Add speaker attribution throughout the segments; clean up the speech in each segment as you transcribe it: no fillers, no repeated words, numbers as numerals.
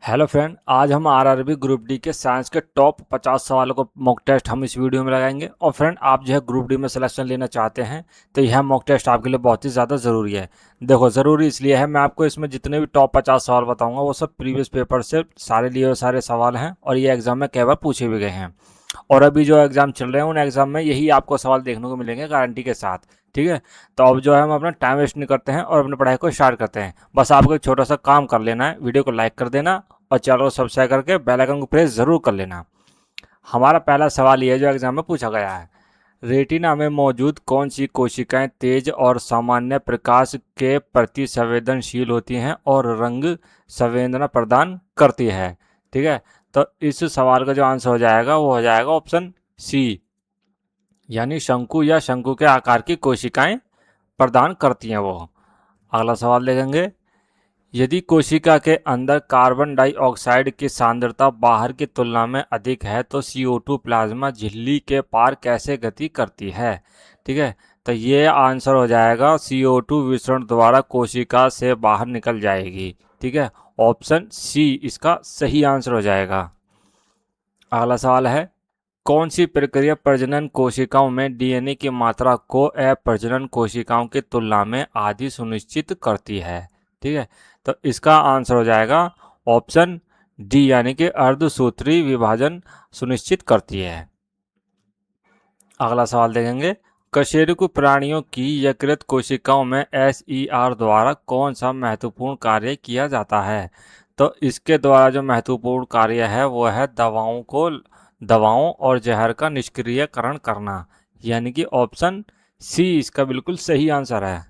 Speaker 1: Hello friend, आज हम RRB group D के साइंस के टॉप 50 सवालों को मॉक टेस्ट हम इस वीडियो में लगाएंगे। और फ्रेंड, आप जो है ग्रुप डी में सिलेक्शन लेना चाहते हैं तो यह मॉक टेस्ट आपके लिए बहुत ही ज़्यादा ज़रूरी है। देखो, ज़रूरी इसलिए है, मैं आपको इसमें जितने भी टॉप 50 सवाल बताऊंगा वो सब प्रीवियस पेपर से सारे लिए हुए सारे सवाल हैं और ये एग्जाम में कई बार पूछे भी गए हैं। और अभी जो एग्जाम चल रहे हैं उन एग्जाम में यही आपको सवाल देखने को मिलेंगे गारंटी के साथ। ठीक है, तो अब जो है हम अपना टाइम वेस्ट नहीं करते हैं और अपनी पढ़ाई को स्टार्ट करते हैं। बस आपको एक छोटा सा काम कर लेना है, वीडियो को लाइक कर देना और चैनल को सब्सक्राइब करके बेल आइकन को प्रेस जरूर कर लेना। हमारा पहला सवाल ये है जो एग्जाम में पूछा गया है। रेटिना में मौजूद कौन सी कोशिकाएं तेज और सामान्य प्रकाश के प्रति संवेदनशील होती हैं और रंग संवेदना प्रदान करती है? ठीक है, तो इस सवाल का जो आंसर हो जाएगा वो हो जाएगा ऑप्शन सी, यानी शंकु या शंकु के आकार की कोशिकाएं प्रदान करती हैं वो। अगला सवाल देखेंगे। यदि कोशिका के अंदर कार्बन डाइऑक्साइड की सांद्रता बाहर की तुलना में अधिक है तो CO2 प्लाज्मा झिल्ली के पार कैसे गति करती है? ठीक है, तो ये आंसर हो जाएगा CO2 विसरण द्वारा कोशिका से बाहर निकल जाएगी। ठीक है, ऑप्शन सी इसका सही आंसर हो जाएगा। अगला सवाल है, कौन सी प्रक्रिया प्रजनन कोशिकाओं में DNA की मात्रा को अप्रजनन कोशिकाओं की तुलना में आधी सुनिश्चित करती है? ठीक है, तो इसका आंसर हो जाएगा ऑप्शन डी, यानी कि अर्धसूत्री विभाजन सुनिश्चित करती है। अगला सवाल देखेंगे। कशेरुकी प्राणियों की यकृत कोशिकाओं में SER द्वारा कौन सा महत्वपूर्ण कार्य किया जाता है? तो इसके द्वारा जो महत्वपूर्ण कार्य है वो है दवाओं और जहर का निष्क्रियकरण करना, यानी कि ऑप्शन सी इसका बिल्कुल सही आंसर है।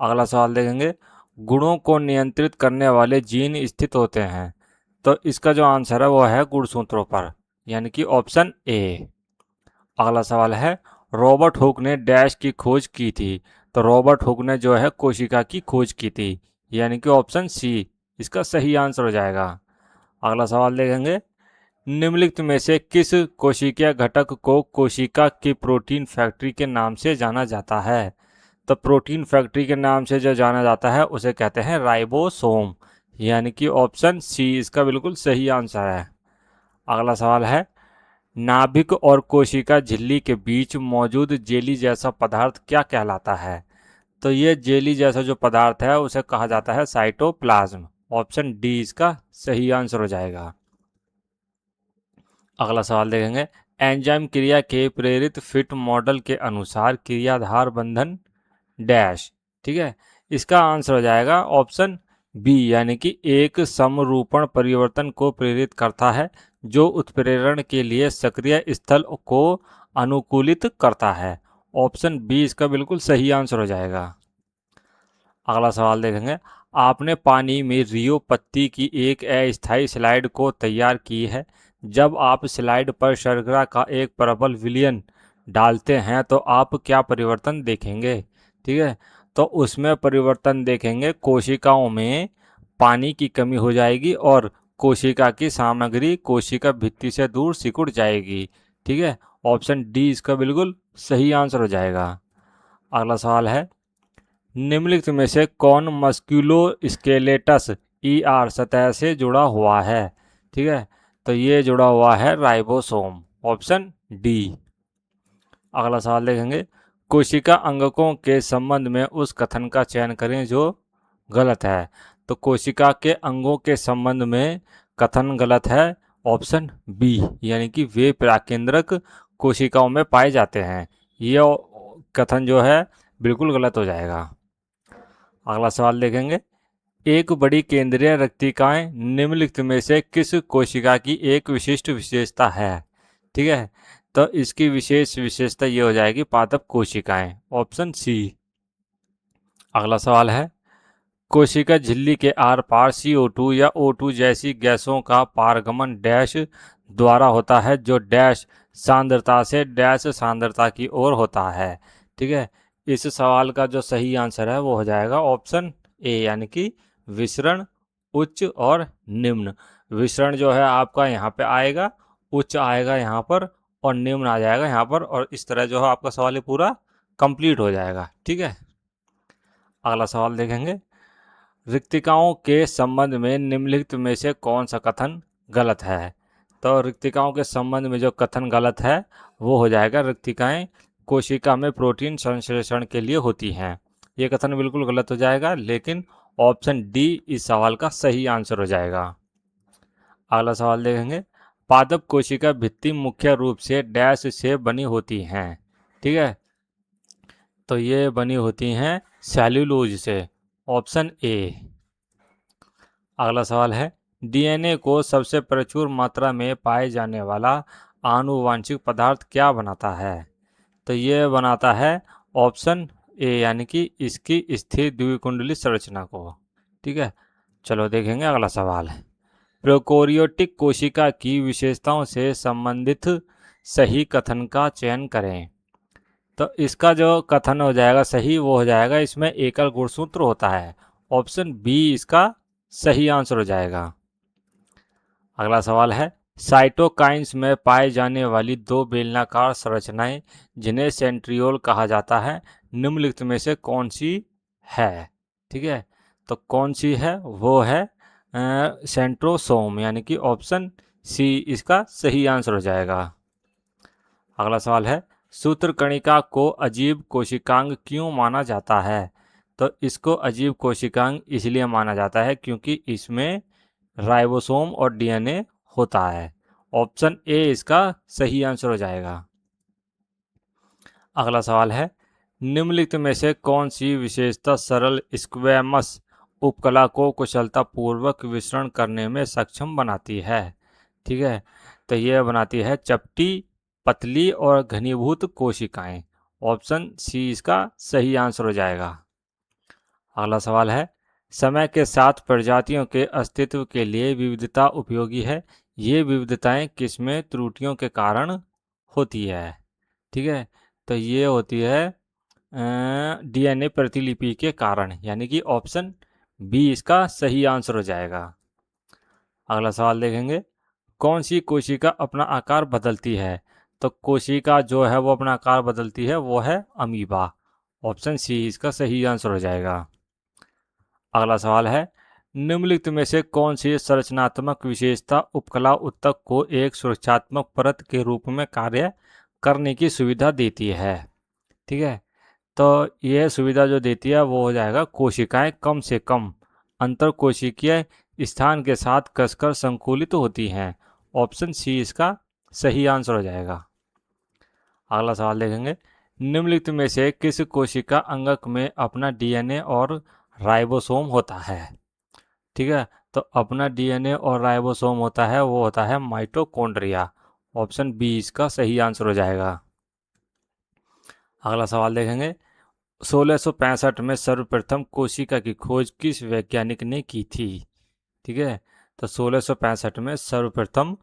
Speaker 1: अगला सवाल देखेंगे। गुणों को नियंत्रित करने वाले जीन स्थित होते हैं, तो इसका जो आंसर है वो है गुणसूत्रों पर, यानी कि ऑप्शन ए। अगला सवाल है, रॉबर्ट हुक ने डैश की खोज की थी? तो रॉबर्ट हुक ने जो है कोशिका की खोज की थी, यानी कि ऑप्शन सी इसका सही आंसर हो जाएगा। अगला सवाल देखेंगे। निम्नलिखित में से किस कोशिकीय घटक को कोशिका की प्रोटीन फैक्ट्री के नाम से जाना जाता है? तो प्रोटीन फैक्ट्री के नाम से जो जाना जाता है उसे कहते हैं राइबोसोम, यानी कि ऑप्शन सी इसका बिल्कुल सही आंसर है। अगला सवाल है, नाभिक और कोशिका झिल्ली के बीच मौजूद जेली जैसा पदार्थ क्या कहलाता है? तो ये जेली जैसा जो पदार्थ है उसे कहा जाता है साइटोप्लाज्म, ऑप्शन डी इसका सही आंसर हो जाएगा। अगला सवाल देखेंगे। एंजाइम क्रिया के प्रेरित फिट मॉडल के अनुसार क्रियाधार बंधन डैश। ठीक है, इसका आंसर हो जाएगा ऑप्शन बी, यानी कि एक समरूपण परिवर्तन को प्रेरित करता है जो उत्प्रेरण के लिए सक्रिय स्थल को अनुकूलित करता है। ऑप्शन बी इसका बिल्कुल सही आंसर हो जाएगा। अगला सवाल देखेंगे। आपने पानी में रियो पत्ती की एक अस्थायी स्लाइड को तैयार की है। जब आप स्लाइड पर शर्करा का एक प्रबल विलयन डालते हैं तो आप क्या परिवर्तन देखेंगे? ठीक है, तो उसमें परिवर्तन देखेंगे, कोशिकाओं में पानी की कमी हो जाएगी और कोशिका की सामग्री कोशिका भित्ति से दूर सिकुड़ जाएगी। ठीक है, ऑप्शन डी इसका बिल्कुल सही आंसर हो जाएगा। अगला सवाल है, निम्नलिखित में से कौन मस्कुलोस्केलेटस ER सतह से जुड़ा हुआ है? ठीक है, तो ये जुड़ा हुआ है राइबोसोम, ऑप्शन डी। अगला सवाल देखेंगे। कोशिका अंगकों के संबंध में उस कथन का चयन करें जो गलत है। तो कोशिका के अंगों के संबंध में कथन गलत है, ऑप्शन बी, यानी कि वे प्राकेंद्रक कोशिकाओं में पाए जाते हैं। यह कथन जो है बिल्कुल गलत हो जाएगा। अगला सवाल देखेंगे। एक बड़ी केंद्रीय रक्तिकाएं निम्नलिखित में से किस कोशिका की एक विशिष्ट विशेषता है? ठीक है, तो इसकी विशेष विशेषता ये हो जाएगी पादप कोशिकाएं, ऑप्शन सी। अगला सवाल है, कोशिका झिल्ली के आर पार CO2 या O2 जैसी गैसों का पारगमन डैश द्वारा होता है जो डैश सांद्रता से डैश सांद्रता की ओर होता है। ठीक है, इस सवाल का जो सही आंसर है वो हो जाएगा ऑप्शन ए, यानी कि विसरण उच्च और निम्न। विसरण जो है आपका यहाँ पे आएगा, उच्च आएगा यहाँ पर और निम्न आ जाएगा यहाँ पर, और इस तरह जो है आपका सवाल ये पूरा कंप्लीट हो जाएगा। ठीक है, अगला सवाल देखेंगे। रिक्तिकाओं के संबंध में निम्नलिखित में से कौन सा कथन गलत है? तो रिक्तिकाओं के संबंध में जो कथन गलत है वो हो जाएगा, रिक्तिकाएं कोशिका में प्रोटीन संश्लेषण के लिए होती हैं। ये कथन बिल्कुल गलत हो जाएगा, लेकिन ऑप्शन डी इस सवाल का सही आंसर हो जाएगा। अगला सवाल देखेंगे, पादप कोशिका भित्ति मुख्य रूप से डैश से बनी होती हैं। ठीक है, तो ये बनी होती हैं सेल्यूलोज से, ऑप्शन ए। अगला सवाल है, डीएनए को सबसे प्रचुर मात्रा में पाए जाने वाला आनुवांशिक पदार्थ क्या बनाता है? तो ये बनाता है ऑप्शन ए, यानी कि इसकी स्थिर द्विकुंडली संरचना को। ठीक है, चलो देखेंगे अगला सवाल है, प्रोकैरियोटिक कोशिका की विशेषताओं से संबंधित सही कथन का चयन करें। तो इसका जो कथन हो जाएगा सही, वो हो जाएगा इसमें एकल गुणसूत्र होता है, ऑप्शन बी इसका सही आंसर हो जाएगा। अगला सवाल है, साइटोकाइंस में पाए जाने वाली दो बेलनाकार संरचनाएं जिन्हें सेंट्रियोल कहा जाता है, निम्नलिखित में से कौन सी है? ठीक है, तो कौन सी है वो है सेंट्रोसोम, यानी कि ऑप्शन सी इसका सही आंसर हो जाएगा। अगला सवाल है, सूत्रकणिका को अजीब कोशिकांग क्यों माना जाता है? तो इसको अजीब कोशिकांग इसलिए माना जाता है क्योंकि इसमें राइबोसोम और डीएनए होता है, ऑप्शन ए इसका सही आंसर हो जाएगा। अगला सवाल है, निम्नलिखित में से कौन सी विशेषता सरल स्क्वैमस उपकला को कुशलतापूर्वक विसरण करने में सक्षम बनाती है? ठीक है, तो यह बनाती है चपटी, पतली और घनीभूत कोशिकाएं, ऑप्शन सी इसका सही आंसर हो जाएगा। अगला सवाल है, समय के साथ प्रजातियों के अस्तित्व के लिए विविधता उपयोगी है, ये विविधताएं किसमें त्रुटियों के कारण होती है? ठीक है, तो ये होती है डीएनए प्रतिलिपि के कारण, यानी कि ऑप्शन बी इसका सही आंसर हो जाएगा। अगला सवाल देखेंगे, कौन सी कोशिका अपना आकार बदलती है? तो कोशिका जो है वो अपना आकार बदलती है, वो है अमीबा, ऑप्शन सी इसका सही आंसर हो जाएगा। अगला सवाल है, निम्नलिखित में से कौन सी संरचनात्मक विशेषता उपकला उत्तक को एक सुरक्षात्मक परत के रूप में कार्य करने की सुविधा देती है? ठीक है, तो यह सुविधा जो देती है वो हो जाएगा, कोशिकाएं कम से कम अंतर कोशिकीय स्थान के साथ कसकर संकुलित होती हैं, ऑप्शन सी इसका सही आंसर हो जाएगा। अगला सवाल देखेंगे, निम्नलिखित में से किस कोशिका अंगक में अपना डीएनए और राइबोसोम होता है? ठीक है, तो अपना डीएनए और राइबोसोम होता है वो होता है माइटोकॉन्ड्रिया, ऑप्शन बी इसका सही आंसर हो जाएगा। अगला सवाल देखेंगे, 1665 में सर्वप्रथम कोशिका की खोज किस वैज्ञानिक ने की थी? ठीक है, तो 1665 में सर्वप्रथम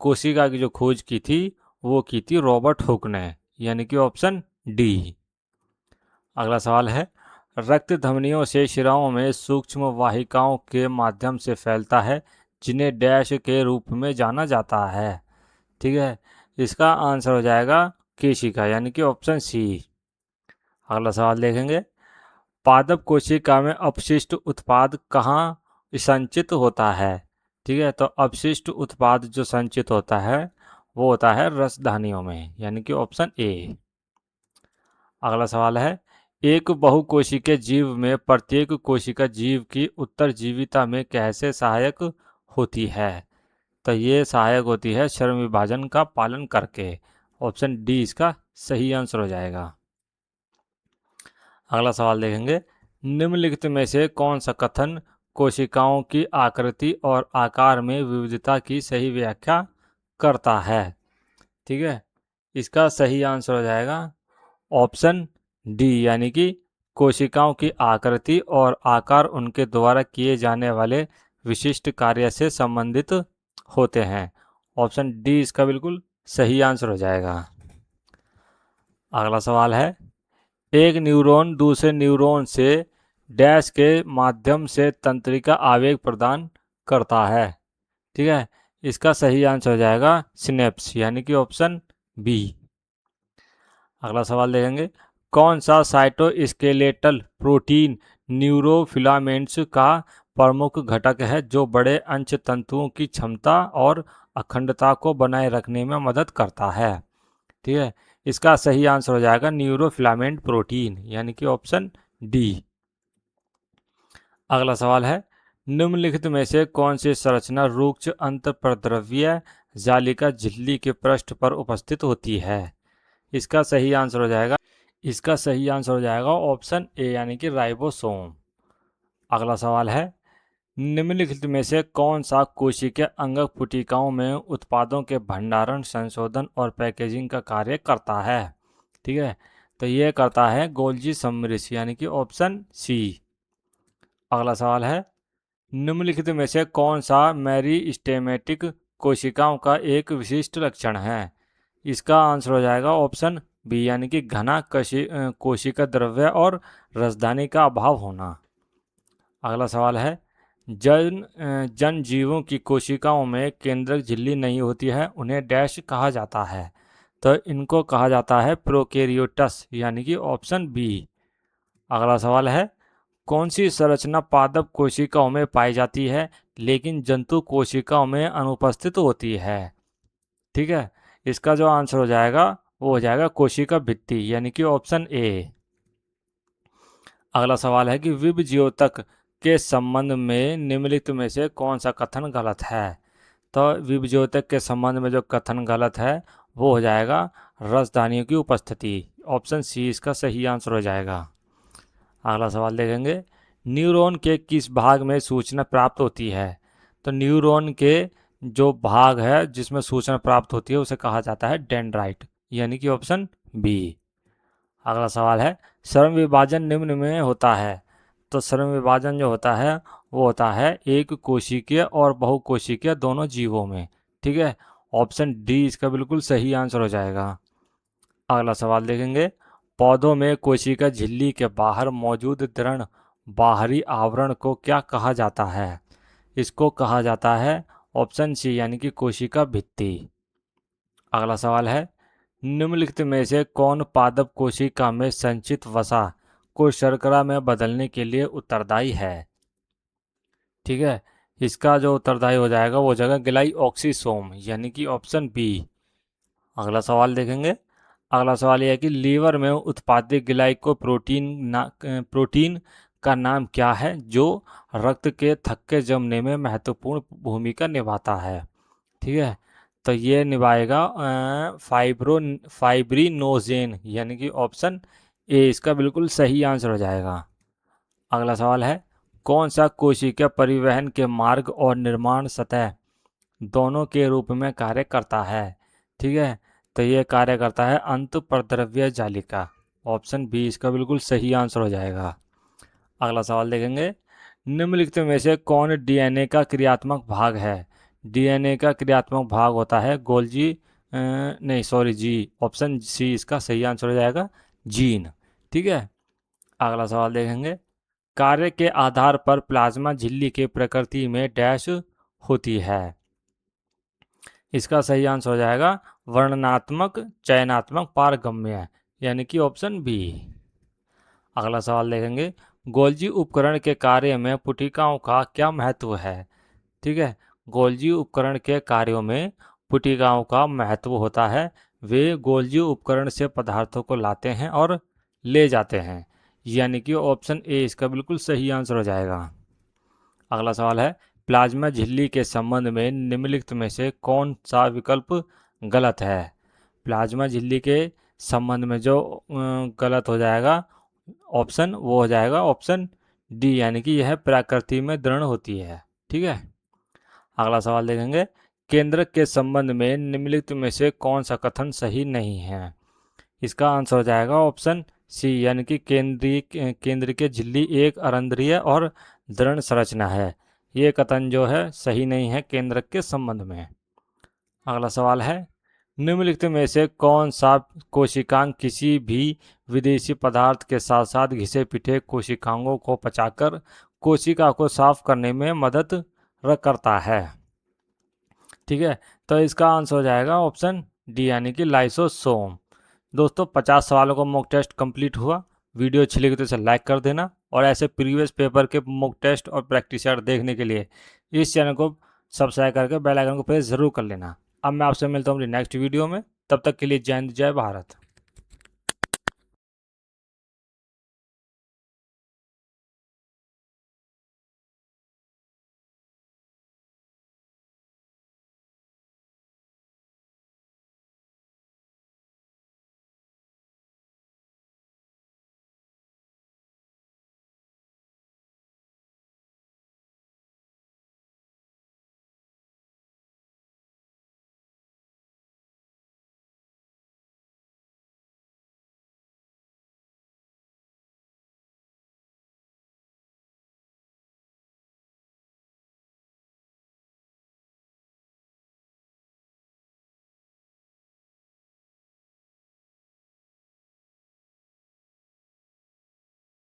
Speaker 1: कोशिका की जो खोज की थी वो की थी रॉबर्ट हुक ने, यानी कि ऑप्शन डी। अगला सवाल है, रक्त धमनियों से शिराओं में सूक्ष्म वाहिकाओं के माध्यम से फैलता है जिन्हें डैश के रूप में जाना जाता है? ठीक है, इसका आंसर हो जाएगा केशिका, यानी कि ऑप्शन सी। अगला सवाल देखेंगे, पादप कोशिका में अपशिष्ट उत्पाद कहाँ संचित होता है? ठीक है, तो अपशिष्ट उत्पाद जो संचित होता है वो होता है रसधानियों में, यानी कि ऑप्शन ए। अगला सवाल है, एक बहुकोशिकीय जीव में प्रत्येक कोशिका जीव की उत्तरजीविता में कैसे सहायक होती है? तो ये सहायक होती है श्रम विभाजन का पालन करके, ऑप्शन डी इसका सही आंसर हो जाएगा। अगला सवाल देखेंगे, निम्नलिखित में से कौन सा कथन कोशिकाओं की आकृति और आकार में विविधता की सही व्याख्या करता है? ठीक है, इसका सही आंसर हो जाएगा ऑप्शन डी, यानी कि कोशिकाओं की आकृति और आकार उनके द्वारा किए जाने वाले विशिष्ट कार्य से संबंधित होते हैं, ऑप्शन डी इसका बिल्कुल सही आंसर हो जाएगा। अगला सवाल है, एक न्यूरॉन दूसरे न्यूरॉन से डैश के माध्यम से तंत्रिका आवेग प्रदान करता है? ठीक है, इसका सही आंसर हो जाएगा सिनेप्स, यानी कि ऑप्शन बी। अगला सवाल देखेंगे, कौन सा साइटोस्केलेटल प्रोटीन न्यूरोफिलामेंट्स का प्रमुख घटक है जो बड़े अंश तंतुओं की क्षमता और अखंडता को बनाए रखने में मदद करता है। ठीक है, इसका सही आंसर हो जाएगा न्यूरोफिलामेंट प्रोटीन, यानी कि ऑप्शन डी। अगला सवाल है, निम्नलिखित में से कौन सी संरचना रुक्ष अंतःप्रद्रव्य जालिका झिल्ली के पृष्ठ पर उपस्थित होती है? इसका सही आंसर हो जाएगा ऑप्शन ए, यानी कि राइबोसोम। अगला सवाल है, निम्नलिखित में से कौन सा कोशिकीय अंगक पुटिकाओं में उत्पादों के भंडारण, संशोधन और पैकेजिंग का कार्य करता है? ठीक है, तो ये करता है गोल्जी समृद्धि, यानी कि ऑप्शन सी। अगला सवाल है, निम्नलिखित में से कौन सा मेरिस्टेमेटिक कोशिकाओं का एक विशिष्ट लक्षण है? इसका आंसर हो जाएगा ऑप्शन बी, यानी कि घना कोशिका द्रव्य और राजधानी का अभाव होना। अगला सवाल है, जन जीवों की कोशिकाओं में केंद्रक झिल्ली नहीं होती है, उन्हें डैश कहा जाता है? तो इनको कहा जाता है प्रोकैरियोट्स, यानी कि ऑप्शन बी। अगला सवाल है, कौन सी संरचना पादप कोशिकाओं में पाई जाती है लेकिन जंतु कोशिकाओं में अनुपस्थित होती है? ठीक है, इसका जो आंसर हो जाएगा वो हो जाएगा कोशिका भित्ति, यानी कि ऑप्शन ए। अगला सवाल है कि विभज्योतक के संबंध में निम्नलिखित में से कौन सा कथन गलत है? तो विभज्योतक के संबंध में जो कथन गलत है वो हो जाएगा राजधानियों की उपस्थिति, ऑप्शन सी इसका सही आंसर हो जाएगा। अगला सवाल देखेंगे, न्यूरॉन के किस भाग में सूचना प्राप्त होती है? तो न्यूरॉन के जो भाग है जिसमें सूचना प्राप्त होती है उसे कहा जाता है डेंड्राइट, यानी कि ऑप्शन बी। अगला सवाल है, श्रम विभाजन निम्न में होता है? तो श्रम विभाजन जो होता है वो होता है एक कोशिकीय और बहुकोशिकीय दोनों जीवों में। ठीक है, ऑप्शन डी इसका बिल्कुल सही आंसर हो जाएगा। अगला सवाल देखेंगे, पौधों में कोशिका झिल्ली के बाहर मौजूद दृढ़ बाहरी आवरण को क्या कहा जाता है? इसको कहा जाता है ऑप्शन सी, यानी कि कोशिका भित्ति। अगला सवाल है, निम्नलिखित में से कौन पादप कोशिका में संचित वसा को शर्करा में बदलने के लिए उत्तरदायी है? ठीक है, इसका जो उत्तरदायी हो जाएगा वो जगह ग्लाइऑक्सीसोम, यानी कि ऑप्शन बी। अगला सवाल देखेंगे, अगला सवाल यह है कि लीवर में उत्पादित प्रोटीन का नाम क्या है जो रक्त के थक्के जमने में महत्वपूर्ण भूमिका निभाता है? ठीक है, तो ये निभाएगा फाइब्रिनोजेन, यानी कि ऑप्शन ए इसका बिल्कुल सही आंसर हो जाएगा। अगला सवाल है, कौन सा कोशिका परिवहन के मार्ग और निर्माण सतह दोनों के रूप में कार्य करता है? ठीक है, तो ये कार्य करता है अंतःप्रद्रव्य जालिका, ऑप्शन बी इसका बिल्कुल सही आंसर हो जाएगा। अगला सवाल देखेंगे, निम्नलिखित में से कौन डीएनए का क्रियात्मक भाग है? डीएनए का क्रियात्मक भाग होता है गोल्जी नहीं सॉरी जी, ऑप्शन सी इसका सही आंसर हो जाएगा जीन। ठीक है, अगला सवाल देखेंगे, कार्य के आधार पर प्लाज्मा झिल्ली के प्रकृति में डैश होती है? इसका सही आंसर हो जाएगा वर्णनात्मक, चयनात्मक, पारगम्य, यानी कि ऑप्शन बी। अगला सवाल देखेंगे, गोल्जी उपकरण के कार्य में पुटिकाओं का क्या महत्व है? ठीक है, गोल्जी उपकरण के कार्यों में पुटिकाओं का महत्व होता है, वे गोल्जी उपकरण से पदार्थों को लाते हैं और ले जाते हैं, यानी कि ऑप्शन ए इसका बिल्कुल सही आंसर हो जाएगा। अगला सवाल है, प्लाज्मा झिल्ली के संबंध में निम्नलिखित में से कौन सा विकल्प गलत है? प्लाज्मा झिल्ली के संबंध में जो गलत हो जाएगा ऑप्शन वो हो जाएगा ऑप्शन डी, यानी कि यह प्रकृति में दृढ़ होती है। ठीक है, अगला सवाल देखेंगे, केंद्रक के संबंध में निम्नलिखित में से कौन सा कथन सही नहीं है? इसका आंसर हो जाएगा ऑप्शन सी, यानी कि केंद्र के झिल्ली एक अरंध्रीय और दृढ़ संरचना है। ये कथन जो है सही नहीं है केंद्रक के संबंध में। अगला सवाल है, निम्नलिखित में से कौन सा कोशिकांग किसी भी विदेशी पदार्थ के साथ साथ घिसे पिटे कोशिकांगों को पचाकर कोशिका को साफ करने में मदद करता है? ठीक है, तो इसका आंसर हो जाएगा ऑप्शन डी, यानी कि लाइसोसोम। दोस्तों 50 सवालों का मॉक टेस्ट कंप्लीट हुआ। वीडियो अच्छी लगी तो इसे लाइक कर देना और ऐसे प्रीवियस पेपर के मॉक टेस्ट और प्रैक्टिस चार्ट देखने के लिए इस चैनल को सब्सक्राइब करके बेल आइकन को प्रेस जरूर कर लेना। अब मैं आपसे मिलता हूँ अपनी नेक्स्ट वीडियो में, तब तक के लिए जय हिंद जय भारत।